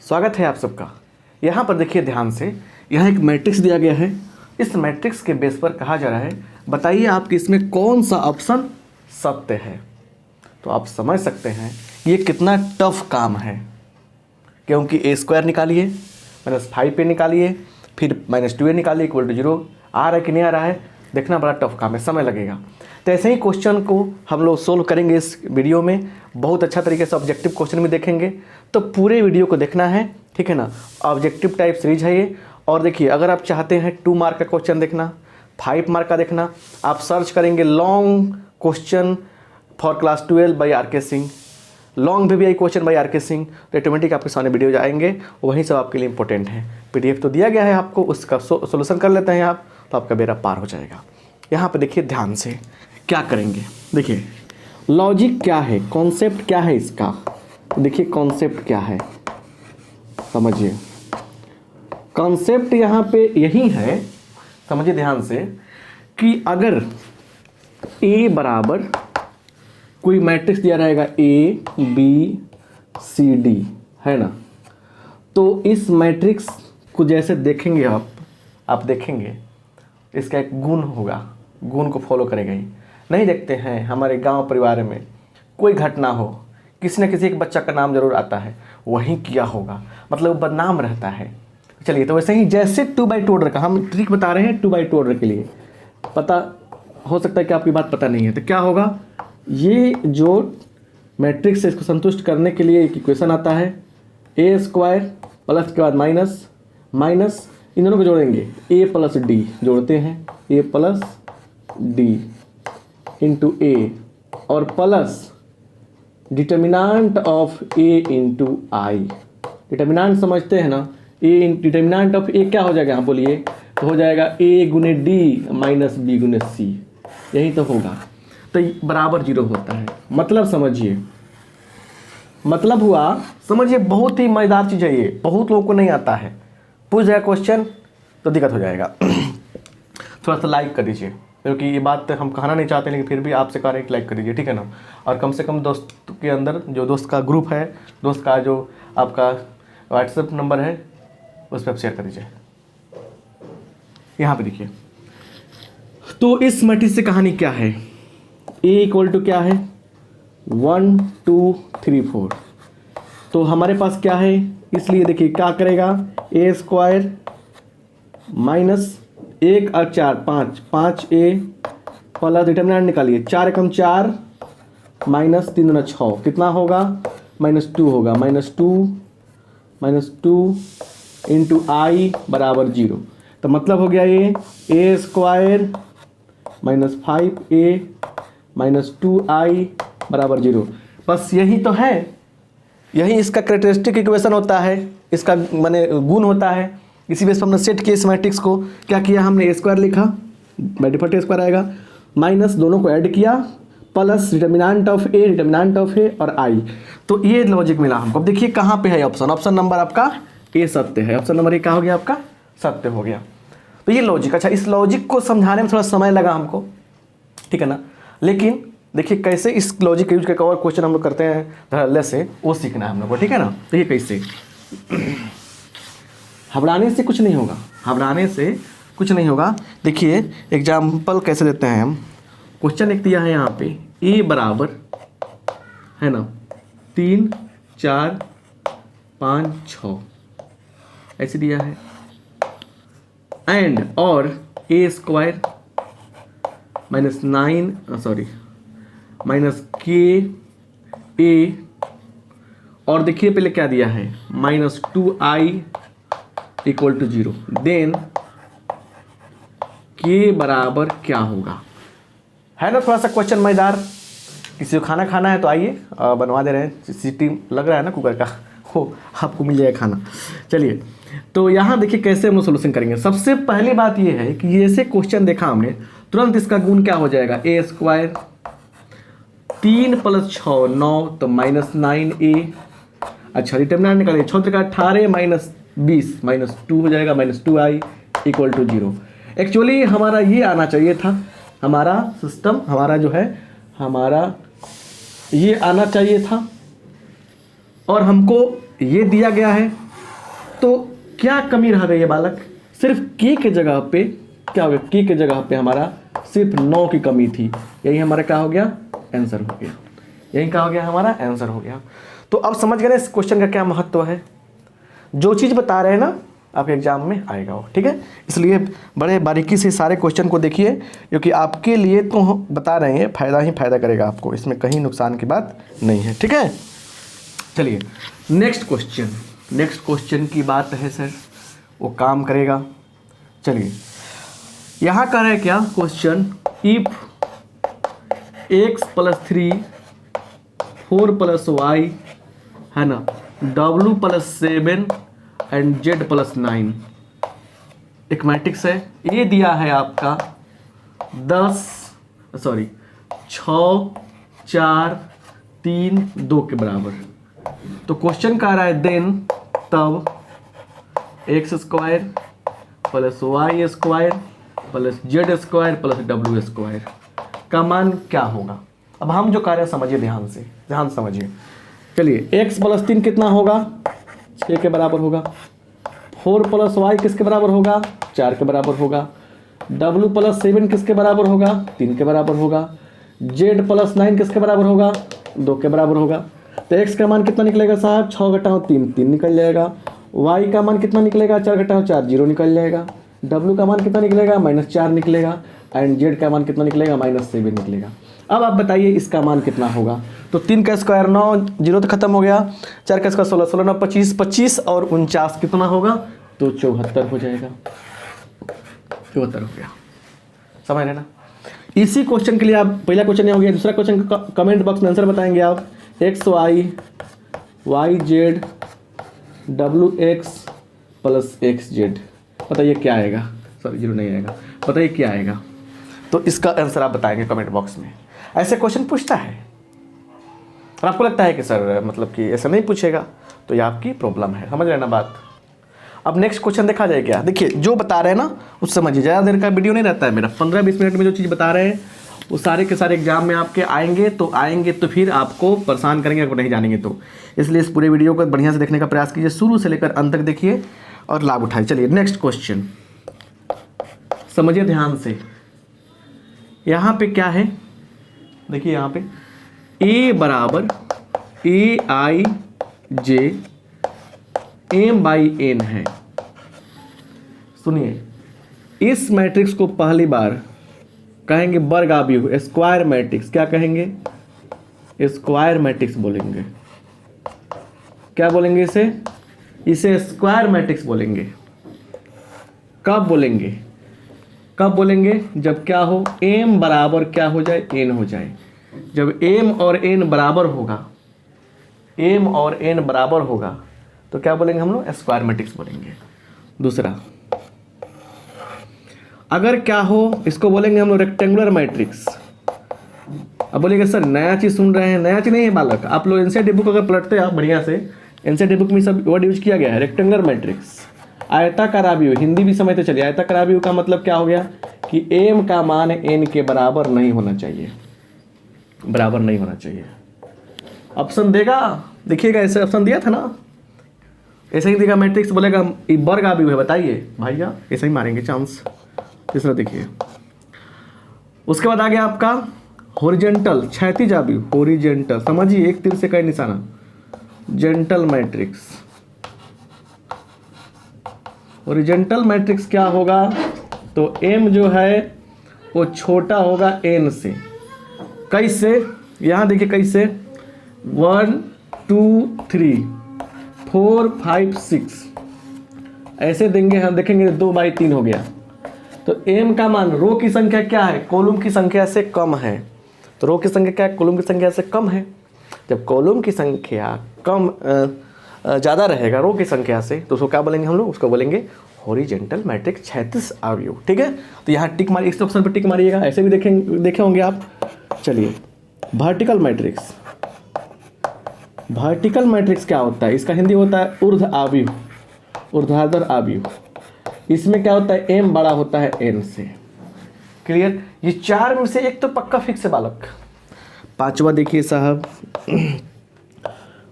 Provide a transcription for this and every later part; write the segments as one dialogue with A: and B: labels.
A: स्वागत है आप सबका। यहाँ पर देखिए ध्यान से, यहाँ एक मैट्रिक्स दिया गया है। इस मैट्रिक्स के बेस पर कहा जा रहा है बताइए आपके इसमें कौन सा ऑप्शन सत्य है। तो आप समझ सकते हैं ये कितना टफ काम है, क्योंकि ए स्क्वायर निकालिए -5a निकालिए, फिर -2a निकालिए इक्वल टू 0। आ रहा है कि नहीं आ रहा है देखना बड़ा टफ काम है, समय लगेगा। तो ऐसे ही क्वेश्चन को हम लोग सोल्व करेंगे इस वीडियो में। बहुत अच्छा तरीके से ऑब्जेक्टिव क्वेश्चन भी देखेंगे, तो पूरे वीडियो को देखना है, ठीक है ना। ऑब्जेक्टिव टाइप सीरीज है ये। और देखिए अगर आप चाहते हैं 2 मार्क का क्वेश्चन देखना, 5 मार्क का देखना, आप सर्च करेंगे long question for class 12 by R K. Singh, long VBI question by R K. Singh. तो ऑटोमेटिक आपके सामने वीडियो जाएंगे, वहीं सब आपके लिए इंपॉर्टेंट है। PDF तो दिया गया है आपको, उसका सोल्यूशन कर लेते हैं आप, तो आपका बेड़ा पार हो जाएगा। यहाँ पे देखिए ध्यान से क्या करेंगे। देखिए लॉजिक क्या है, कॉन्सेप्ट क्या है इसका। तो देखिए कॉन्सेप्ट क्या है, समझिए। कॉन्सेप्ट यहाँ पे यही है, समझिए ध्यान से, कि अगर A बराबर कोई मैट्रिक्स दिया रहेगा ABCD, है ना, तो इस मैट्रिक्स को जैसे देखेंगे आप देखेंगे इसका एक गुण होगा, गुण को फॉलो करेगा ही। नहीं देखते हैं हमारे गांव परिवार में कोई घटना हो, किसी न किसी एक बच्चा का नाम जरूर आता है, वही किया होगा, मतलब बदनाम रहता है। चलिए तो वैसे ही जैसे 2/2 ऑर्डर का हम ट्रिक बता रहे हैं, 2/2 ऑर्डर के लिए पता हो सकता है कि आपकी बात पता नहीं है, तो क्या होगा, ये जो मैट्रिक्स है इसको संतुष्ट करने के लिए एक इक्वेशन आता है A स्क्वायर प्लस के बाद माइनस इन दोनों को जोड़ेंगे A प्लस D, जोड़ते हैं A plus D into A और plus determinant of A into I। Determinant समझते हैं ना, डिटर्मिनांट ऑफ A क्या हो जाएगा, आप बोलिए, तो हो जाएगा A गुने D माइनस B गुने C, यही तो होगा। तो बराबर 0 होता है। मतलब समझिए, मतलब हुआ, समझिए बहुत ही मजेदार चीज़ है ये, बहुत लोगों को नहीं आता है। पूछ जाएगा क्वेश्चन तो दिक्कत हो जाएगा। थोड़ा सा लाइक कर दीजिए, क्योंकि ये बात हम कहना नहीं चाहते, लेकिन फिर भी आपसे कह रहे हैं कि लाइक कर दीजिए, ठीक है ना। और कम से कम दोस्त के अंदर जो दोस्त का ग्रुप है, दोस्त का जो आपका व्हाट्सएप नंबर है, उस पर आप शेयर कर दीजिए। यहाँ पे देखिए, तो इस मैट्रिक्स से कहानी क्या है, A इक्वल टू क्या है 1 2 3 4। तो हमारे पास क्या है, इसलिए देखिए क्या करेगा, A स्क्वायर माइनस 1 और 4 5A प्लस डिटर्मिनेंट निकालिए, 4 एकम 4 माइनस 3 दूना 6, कितना होगा -2 होगा, -2 इंटू I बराबर 0। तो मतलब हो गया ये A square -5A minus 2I बराबर 0। बस यही तो है, यही इसका कैरेक्टरिस्टिक इक्वेशन होता है, इसका माने गुण होता है। इसी बेस पर हमने सेट किया इस मैट्रिक्स को। क्या किया हमने, A स्क्वायर लिखा, बाय डिफॉल्ट A स्क्वायर आएगा, माइनस दोनों को ऐड किया, प्लस डिटर्मिनेंट ऑफ A और I। तो ये लॉजिक मिला हमको। अब देखिए कहाँ पे है ऑप्शन नंबर आपका A सत्य है, ऑप्शन नंबर A क्या हो गया आपका, सत्य हो गया। तो ये लॉजिक, अच्छा इस लॉजिक को समझाने में थोड़ा समय लगा हमको, ठीक है ना। लेकिन देखिए कैसे इस लॉजिक का यूज करके और क्वेश्चन हम लोग करते हैं धड़ल्ले से, वो सीखना है हम लोग को, ठीक है ना। तो ये कैसे, घबराने से कुछ नहीं होगा, घबराने से कुछ नहीं होगा। देखिए एग्जाम्पल कैसे देते हैं हम। क्वेश्चन एक दिया है यहाँ पे, A बराबर है ना 3 4 5 6 ऐसे दिया है, एंड और A स्क्वायर -KA, और देखिए पहले क्या दिया है -2I equal to 0। Then K बराबर क्या होगा, है ना। थोड़ा सा क्वेश्चन मजेदार। किसी को खाना खाना है तो आइए, बनवा दे रहे हैं, सीटी लग रहा है ना कुकर का, हो आपको मिल जाएगा खाना। चलिए तो यहाँ देखिए कैसे हम सोल्यूशन करेंगे। सबसे पहली बात ये है कि जैसे क्वेश्चन देखा हमने, तुरंत इसका गुण क्या हो जाएगा, A स्क्वायर 3 + 6 9, तो -9A। अच्छा डिटर्मिनेंट निकालिए, 6 का 18 माइनस 20 -2 हो जाएगा, -2I इक्वल टू 0। एक्चुअली हमारा ये आना चाहिए था, हमारा सिस्टम, हमारा जो है, हमारा ये आना चाहिए था, और हमको ये दिया गया है क्या कमी रह गई है बालक? सिर्फ के जगह पे क्या हो गया? के जगह पे हमारा सिर्फ 9 की कमी थी। यही हमारा क्या हो गया? आंसर हो गया। यही क्या हो गया? हमारा आंसर हो गया। तो अब समझ गए ना इस क्वेश्चन का क्या महत्व है? जो चीज़ बता रहे हैं ना आपके एग्जाम में आएगा वो, ठीक है। इसलिए बड़े बारीकी से सारे क्वेश्चन को देखिए, क्योंकि आपके लिए तो बता रहे हैं, फ़ायदा ही फ़ायदा करेगा आपको, इसमें कहीं नुकसान की बात नहीं है, ठीक है। चलिए नेक्स्ट क्वेश्चन की बात है सर, वो काम करेगा। चलिए यहाँ कर रहे क्या क्वेश्चन, इफ x + 3 4 + y है ना, w + 7 एंड z + 9 एक मैट्रिक्स है। ये दिया है आपका 6 4 3 2 के बराबर। तो क्वेश्चन कह रहा है देन तब x² + y² + z² + w² का मान क्या होगा? अब हम जो कार्य समझिए, ध्यान से समझिए। चलिए x + 3 कितना होगा? 6 के बराबर होगा। 4 + y किसके बराबर होगा? 4 के बराबर होगा। w + 7 किसके बराबर होगा? 3 के बराबर होगा। z + 9 किसके बराबर होगा? 2 के बराबर होगा। तो x का मान कितना निकलेगा साहब? 6 घटाओ 3 3 निकल जाएगा। y का मान कितना निकलेगा? 4 घटाओ 4 0 निकल जाएगा। w का मान कितना निकलेगा? -4 निकलेगा। एंड z का मान कितना निकलेगा? -7 निकलेगा। अब आप बताइए इसका मान कितना होगा? तो 3 का स्क्वायर 9, 0 तो खत्म हो गया। 4 का स्क्वायर 16, 16 9 25, 25 और 49 कितना होगा? तो 74 हो जाएगा। 74 हो गया, समझ रहे ना। इसी क्वेश्चन के लिए आप पहला क्वेश्चन ये हो गया। दूसरा क्वेश्चन का कमेंट बॉक्स में आंसर बताएंगे आप। xy yz wx + xz, बताइए क्या आएगा? सॉरी 0 नहीं आएगा, बताइए क्या आएगा? तो इसका आंसर आप बताएंगे कमेंट बॉक्स में। ऐसे क्वेश्चन पूछता है और आपको लगता है कि सर मतलब कि ऐसा नहीं पूछेगा, तो ये आपकी प्रॉब्लम है, समझ रहे ना बात। अब नेक्स्ट क्वेश्चन देखा जाए क्या। देखिए जो बता रहे हैं ना उस समझिए, ज़्यादा देर का वीडियो नहीं रहता है मेरा, 15-20 मिनट में जो चीज़ बता रहे हैं वो सारे के सारे एग्जाम में आपके आएंगे तो फिर आपको परेशान करेंगे अगर नहीं जानेंगे तो। इसलिए इस पूरे वीडियो को बढ़िया से देखने का प्रयास कीजिए, शुरू से लेकर अंत तक देखिए और लाभ उठाइए। चलिए नेक्स्ट क्वेश्चन समझिए ध्यान से। यहाँ पे क्या है? देखिए यहाँ पे a = aij m/n है। सुनिए, इस मैट्रिक्स को पहली बार कहेंगे वर्ग आव्यूह, स्क्वायर मैट्रिक्स। क्या कहेंगे? स्क्वायर मैट्रिक्स बोलेंगे। क्या बोलेंगे इसे स्क्वायर मैट्रिक्स बोलेंगे। कब बोलेंगे? जब क्या हो? m बराबर क्या हो जाए? n हो जाए। जब m और n बराबर होगा तो क्या बोलेंगे हम लोग? स्क्वायर मैट्रिक्स बोलेंगे। दूसरा, अगर क्या हो, इसको बोलेंगे हम लोग रेक्टेंगुलर मैट्रिक्स। अब बोलेंगे सर नया चीज़ सुन रहे हैं। नया चीज़ नहीं है बालक, आप लोग एनसीईआरटी बुक अगर पलटते हैं आप बढ़िया से, एनसीईआरटी बुक में सब वर्ड यूज किया गया है। रेक्टेंगुलर मैट्रिक्स, आयताकार आव्यूह, हिंदी भी समझते चलिए। आयताकार आव्यूह का मतलब क्या हो गया कि m का मान n के बराबर नहीं होना चाहिए, ऑप्शन देगा, देखिएगा ऐसे ऑप्शन दिया था ना, ऐसे ही देगा मैट्रिक्स, बोलेगा वर्ग आव्यूह है, बताइए भैया, ऐसे ही मारेंगे चांस। तीसरा देखिए, उसके बाद आ गया आपका हॉरिजॉन्टल, क्षैतिज आव्यूह, हॉरिजॉन्टल समझिए, एक तीर से कई निशाना, जेंटल मैट्रिक्स। हॉरिजॉन्टल मैट्रिक्स क्या होगा? तो m जो है वो छोटा होगा n से। कैसे? यहाँ देखिए कैसे, 1 2 3 4 5 6 ऐसे देंगे हम, देखेंगे 2/3 हो गया। तो m का मान, रो की संख्या क्या है? कॉलम की संख्या से कम है। तो रो की संख्या क्या है? कॉलम की संख्या से कम है। जब कॉलम की संख्या कम ज़्यादा रहेगा रो की संख्या से, तो उसको क्या बोलेंगे हम लोग? उसको बोलेंगे हॉरिजॉन्टल मैट्रिक्स, क्षैतिज आव्यूह। ठीक है, तो यहाँ टिक मारिए, इस ऑप्शन पर टिक मारिएगा। ऐसे भी देखे होंगे आप। चलिए वर्टिकल मैट्रिक्स, वर्टिकल मैट्रिक्स क्या होता है? इसका हिंदी होता है ऊर्ध्व आव्यूह, ऊर्ध्वाधर आव्यूह। इसमें क्या होता है? m बड़ा होता है n से। क्लियर? ये चार में से एक तो पक्का फिक्स है बालक। पांचवा देखिए साहब,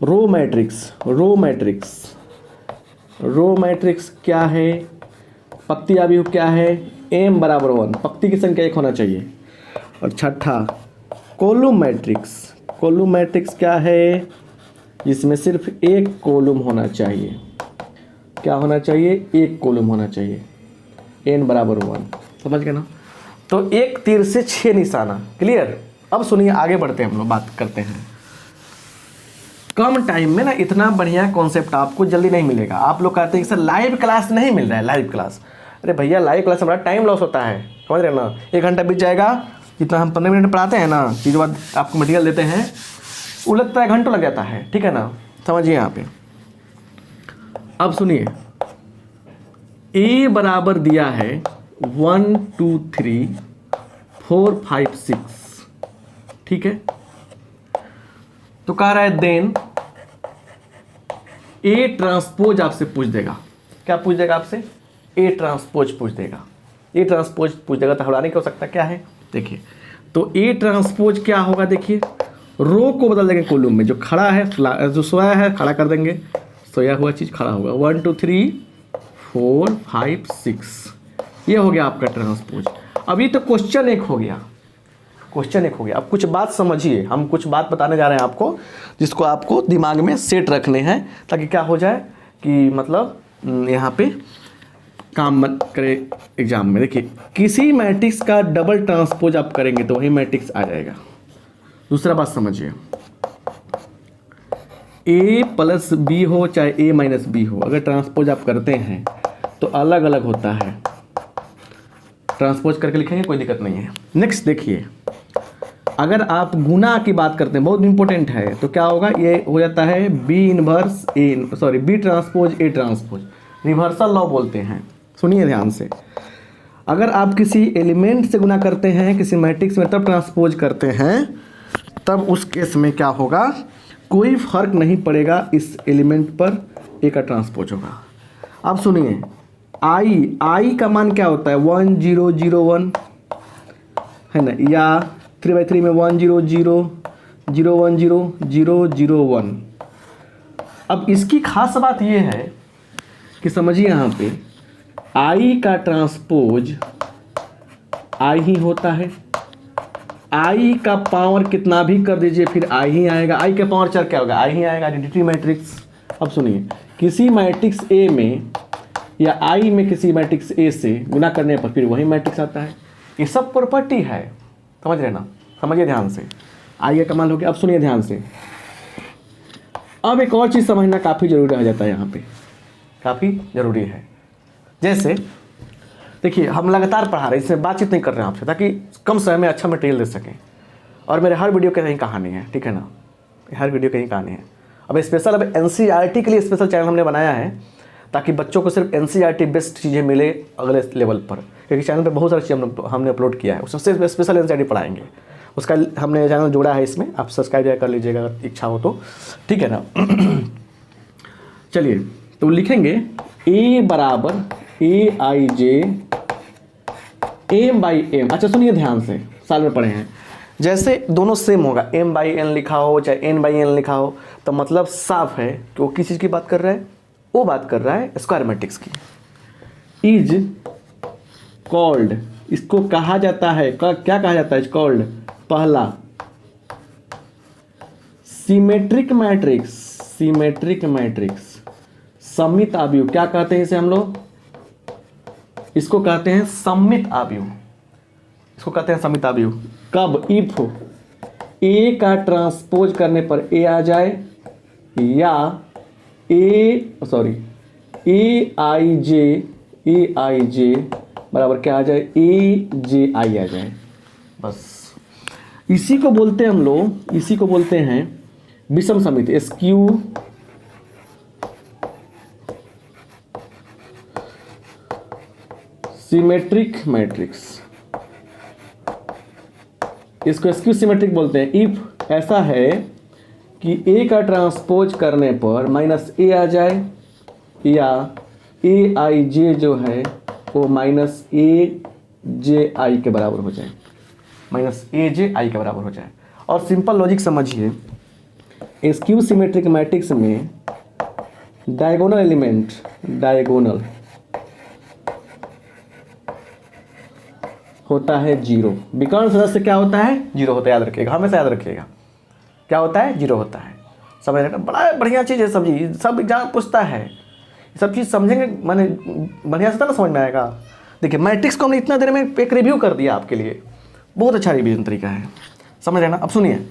A: रो मैट्रिक्स, रो मैट्रिक्स क्या है, पंक्ति अवयव क्या है, m बराबर 1, पंक्ति की संख्या 1 होना चाहिए। और छठा कॉलम मैट्रिक्स, कॉलम मैट्रिक्स क्या है, जिसमें सिर्फ एक कॉलम होना चाहिए। क्या होना चाहिए, एक कॉलम होना चाहिए, n बराबर 1, समझ गए ना। तो एक तीर से 6 निशाना, क्लियर। अब सुनिए आगे बढ़ते हैं, हम लोग बात करते हैं। कम टाइम में ना इतना बढ़िया कॉन्सेप्ट आपको जल्दी नहीं मिलेगा। आप लोग कहते हैं कि सर लाइव क्लास नहीं मिल रहा है, लाइव क्लास। अरे भैया लाइव क्लास हमारा टाइम लॉस होता है, समझ रहे हैं ना। 1 घंटा बीत जाएगा, जितना हम 15 मिनट पढ़ाते हैं ना, चीज़ बाद आपको मटेरियल देते हैं, वो लगता है घंटों लग जाता है, ठीक है ना। समझिए यहाँ पे, अब सुनिए, ए बराबर दिया है 1 2 3 4 5 6, ठीक है। तो कह रहा है देन ए ट्रांसपोज आपसे पूछ देगा। क्या पूछ देगा आपसे, ए ट्रांसपोज पूछ देगा। ए ट्रांसपोज पूछ देगा तो हटाने क्या हो सकता है, क्या है देखिए। तो ए ट्रांसपोज क्या होगा, देखिए रो को बदल देंगे कॉलम में, जो खड़ा है जो सोया है खड़ा कर देंगे, सोया हुआ चीज़ खड़ा होगा। 1 2 3 4 5 6, ये हो गया आपका ट्रांसपोज। अभी तो क्वेश्चन एक हो गया, क्वेश्चन एक हो गया। अब कुछ बात समझिए, हम कुछ बात बताने जा रहे हैं आपको, जिसको आपको दिमाग में सेट रखने हैं, ताकि क्या हो जाए कि मतलब यहाँ पे काम मत करे एग्जाम में। देखिए किसी मैट्रिक्स का डबल ट्रांसपोज आप करेंगे तो वही मैट्रिक्स आ जाएगा। दूसरा बात समझिए, a प्लस बी हो चाहे a माइनस बी हो, अगर ट्रांसपोज आप करते हैं तो अलग अलग होता है। ट्रांसपोज करके लिखेंगे, कोई दिक्कत नहीं है। नेक्स्ट देखिए, अगर आप गुना की बात करते हैं, बहुत इंपॉर्टेंट है, तो क्या होगा, ये हो जाता है B inverse B transpose A transpose, reversal law बोलते हैं। सुनिए ध्यान से, अगर आप किसी एलिमेंट से गुना करते हैं किसी मैट्रिक्स में, तब ट्रांसपोज करते हैं, तब उस केस में क्या होगा, कोई फर्क नहीं पड़ेगा इस एलिमेंट पर, ए का ट्रांसपोज होगा। अब सुनिए, आई का मान क्या होता है, 1 0 0 1 है ना, या 3/3 में 1 0 0 0 1 0 0 0 1। अब इसकी खास बात ये है कि समझिए यहाँ पे आई का ट्रांसपोज आई ही होता है। आई का पावर कितना भी कर दीजिए फिर आई ही आएगा। आई का पावर 4 क्या होगा, आई ही आएगा, आइडेंटिटी मैट्रिक्स। अब सुनिए, किसी मैट्रिक्स ए में या आई में किसी मैट्रिक्स ए से गुना करने पर फिर वही मैट्रिक्स आता है। ये सब प्रॉपर्टी है, समझ रहे ना, समझिए ध्यान से। आई का कमाल हो गया। अब सुनिए ध्यान से, अब एक और चीज़ समझना काफ़ी ज़रूरी रह जाता है यहाँ पे, काफ़ी ज़रूरी है। जैसे देखिए, हम लगातार पढ़ा रहे हैं, इसमें बातचीत नहीं कर रहे हैं आपसे, ताकि कम समय में अच्छा मटेरियल दे सकें। और मेरे हर वीडियो की कहीं कहानी है, ठीक है ना, हर वीडियो की कहीं कहानी है। अब स्पेशल अब एनसीईआरटी के लिए स्पेशल चैनल हमने बनाया है, ताकि बच्चों को सिर्फ एनसीईआरटी बेस्ड चीज़ें मिले अगले लेवल पर, क्योंकि चैनल पे बहुत सारी चीज़ें हमने अपलोड किया है, उससे स्पेशल एनसीईआरटी पढ़ाएंगे। उसका हमने चैनल जोड़ा है इसमें, आप सब्सक्राइब कर लीजिएगा अगर इच्छा हो तो, ठीक है ना। चलिए, तो लिखेंगे ए बराबर ए आई जे एम बाई एम। अच्छा सुनिए ध्यान से, साल में पढ़े हैं, जैसे दोनों सेम होगा, एम बाई एन लिखा हो चाहे एन बाई एन लिखा हो, तो मतलब साफ है कि वो किस चीज़ की बात कर रहा है, वो बात कर रहा है स्क्वायर मैट्रिक्स की। इज कॉल्ड, इसको कहा जाता है, क्या कहा जाता है, इज कॉल्ड, पहला सिमेट्रिक मैट्रिक्स, सिमेट्रिक मैट्रिक्स, सममित आव्यूह, क्या कहते हैं इसे हम लोग, इसको कहते हैं सममित आव्यूह, इसको कहते हैं सममित आव्यूह। कब, इफ ए का ट्रांसपोज करने पर ए आ जाए, या ए आई जे बराबर क्या आ जाए, ए जे आई आ जाए, बस। इसी को बोलते हैं हम लोग, इसी को बोलते हैं विषम समिति, एसक्यू सिमेट्रिक मैट्रिक्स, इसको स्क्यू सिमेट्रिक बोलते हैं। इफ ऐसा है कि ए का ट्रांसपोज करने पर माइनस ए आ जाए, या ए आई जे जो है वो माइनस ए जे आई के बराबर हो जाए, माइनस ए जे आई के बराबर हो जाए। और सिंपल लॉजिक समझिए, स्क्यू सिमेट्रिक मैट्रिक्स में डायगोनल एलिमेंट, डायगोनल होता है 0। विकर्ण सदस्य क्या होता है? 0 होता है, याद रखिएगा, हमेशा याद रखिएगा। क्या होता है? 0 होता है। समझ रहे हैं? बड़ा बढ़िया चीज़ है सब चीज़, सब एग्जाम पूछता है, सब चीज़ समझेंगे, माने बढ़िया से तो ना समझ में आएगा। देखिए मैट्रिक्स को हमने इतना देर में एक रिव्यू कर दिया आपके लिए, बहुत अच्छा रिव्यूजन तरीका है, समझ रहे हैं ना। अब सुनिए,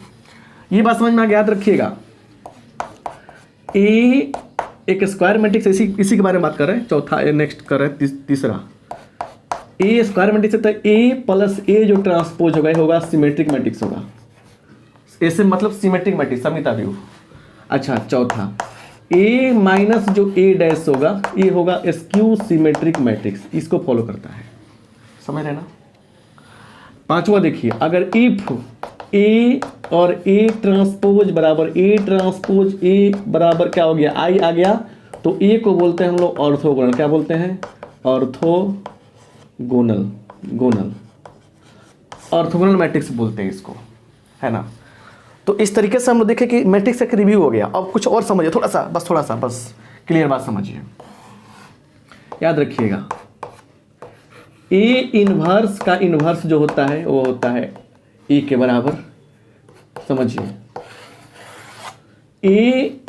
A: ये बात समझ में आ गया, याद रखिएगा। ए एक स्क्वायर मैट्रिक्स, इसी के बारे में बात कर रहे हैं। चौथा नेक्स्ट कर रहे हैं, तीसरा ए स्क्वायर मैट्रिक्स है, तो ए प्लस ए जो ट्रांसपोज होगा होगा सिमेट्रिक मैट्रिक्स होगा। ऐसे मतलब सिमेट्रिक मैट्रिक्स, समिता व्यू। अच्छा, चौथा ए माइनस जो ए डैश होगा ये होगा स्क्यू सिमेट्रिक मैट्रिक्स, इसको फॉलो करता है, समझ रहे ना। पांचवा देखिए, अगर इफ ए और ए ट्रांसपोज बराबर ए ट्रांसपोज ए बराबर क्या हो गया? आई आ गया, तो ए को बोलते हैं हम लोग ऑर्थोगोनल। क्या बोलते हैं? ऑर्थोगोनल, ऑर्थोगोनल मैट्रिक्स बोलते हैं इसको, है ना। तो इस तरीके से हम लोग देखें कि मैट्रिक्स का रिव्यू हो गया। अब कुछ और समझिए, थोड़ा सा बस क्लियर बात समझिए, याद रखिएगा। ए इनवर्स का इनवर्स जो होता है वो होता है ए के बराबर, समझिए। ए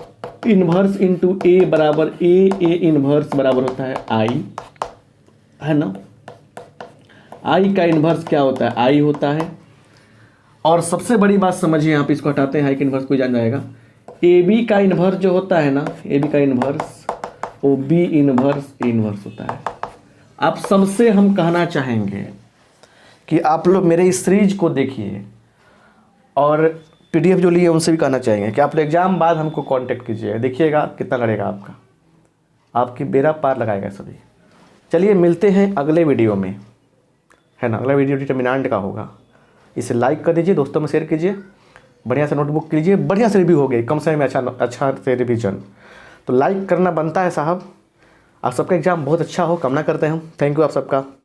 A: इनवर्स इंटू ए बराबर ए इनवर्स बराबर होता है आई, है ना। आई का इनवर्स क्या होता है? आई होता है। और सबसे बड़ी बात समझिए, आप इसको हटाते हैं, आई का इनवर्स कोई जान जाएगा। ए बी का इनवर्स जो होता है ना, ए बी का इनवर्स वो बी इनवर्स ए इनवर्स होता है। आप सबसे हम कहना चाहेंगे कि आप लोग मेरे इस सीरीज को देखिए, और पीडीएफ जो लिए उनसे भी कहना चाहेंगे कि आप लोग एग्जाम बाद हमको कांटेक्ट कीजिए, देखिएगा कितना लड़ेगा आपका, आपकी बेड़ा पार लगाएगा सभी। चलिए मिलते हैं अगले वीडियो में, है ना। अगला वीडियो डिटरमिनेंट का होगा। इसे लाइक कर दीजिए, दोस्तों में शेयर कीजिए, बढ़िया से नोटबुक कीजिए, बढ़िया से रिव्यू हो गई, कम समय में अच्छा से रिवीजन। तो लाइक करना बनता है साहब। आप सबका एग्जाम बहुत अच्छा हो, कामना करते हैं हम। थैंक यू आप सबका।